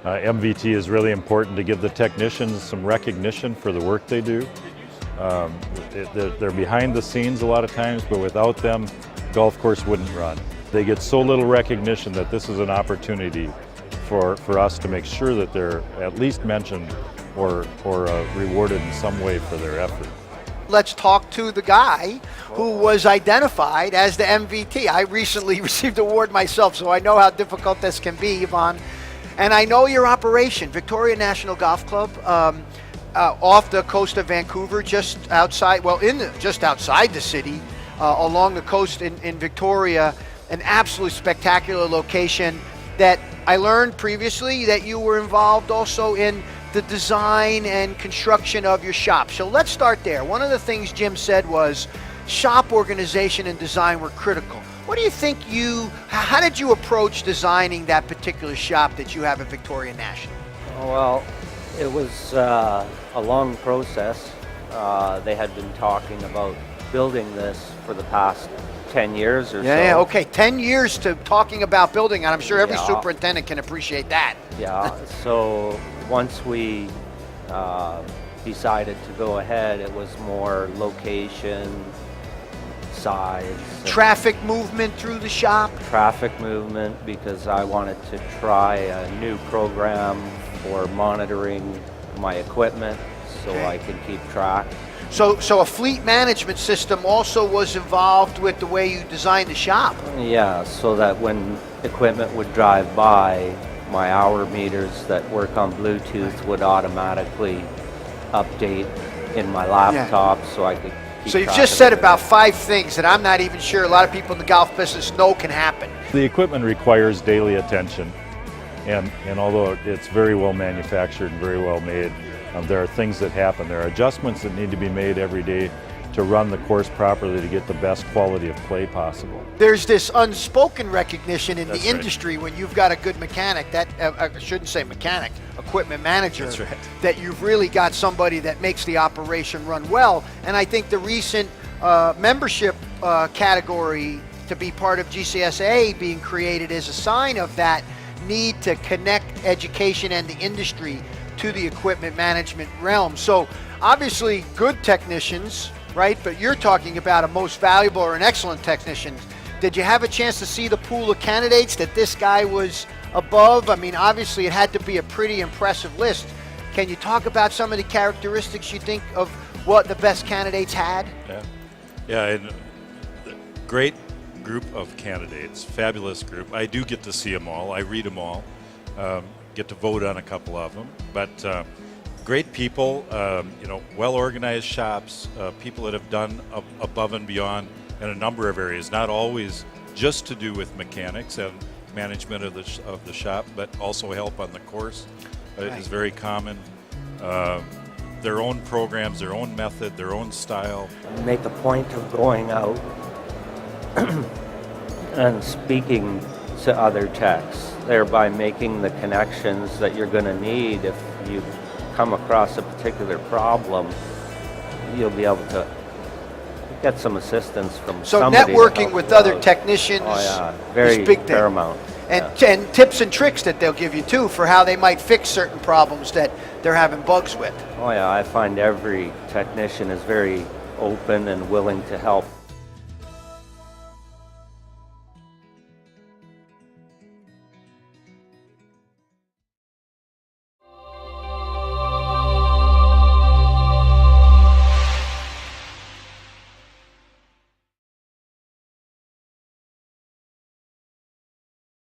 MVT is really important to give the technicians some recognition for the work they do. They're behind the scenes a lot of times, but without them, golf course wouldn't run. They get so little recognition that this is an opportunity for us to make sure that they're at least mentioned or rewarded in some way for their effort. Let's talk to the guy who was identified as the MVT. I recently received an award myself, so I know how difficult this can be, Yvon. And I know your operation, Victoria National Golf Club, off the coast of Vancouver, just outside the city, along the coast in Victoria, an absolutely spectacular location that I learned previously that you were involved also in the design and construction of your shop. So let's start there. One of the things Jim said was shop organization and design were critical. What do you think how did you approach designing that particular shop that you have at Victoria National? Well, it was a long process. They had been talking about building this for the past 10 years or so. Yeah, okay, 10 years to talking about building, and I'm sure every superintendent can appreciate that. Yeah, so once we decided to go ahead, it was more location, size. Traffic movement through the shop? Traffic movement, because I wanted to try a new program for monitoring my equipment so I can keep track. So a fleet management system also was involved with the way you designed the shop? Yeah, so that when equipment would drive by, my hour meters that work on Bluetooth would automatically update in my laptop so I could keep So you've track just of said it. about 5 things that I'm not even sure a lot of people in the golf business know can happen. The equipment requires daily attention, and although it's very well manufactured and very well made, there are things that happen. There are adjustments that need to be made every day to run the course properly to get the best quality of play possible. There's this unspoken recognition in That's the right. industry when you've got a good mechanic, that I shouldn't say mechanic, equipment manager, That's right. that you've really got somebody that makes the operation run well. And I think the recent membership category to be part of GCSAA being created is a sign of that need to connect education and the industry to the equipment management realm. So obviously good technicians, right? But you're talking about a most valuable or an excellent technician. Did you have a chance to see the pool of candidates that this guy was above? I mean, obviously it had to be a pretty impressive list. Can you talk about some of the characteristics you think of what the best candidates had? Yeah, and great group of candidates, fabulous group. I do get to see them all. I read them all. Get to vote on a couple of them, but great people, well-organized shops, people that have done above and beyond in a number of areas, not always just to do with mechanics and management of the shop, but also help on the course is very common. Their own programs, their own method, their own style. Make a point of going out and speaking to other techs, thereby making the connections that you're going to need if you come across a particular problem. You'll be able to get some assistance from somebody. So networking with other technicians very is big paramount. And tips and tricks that they'll give you too for how they might fix certain problems that they're having bugs with. Oh yeah, I find every technician is very open and willing to help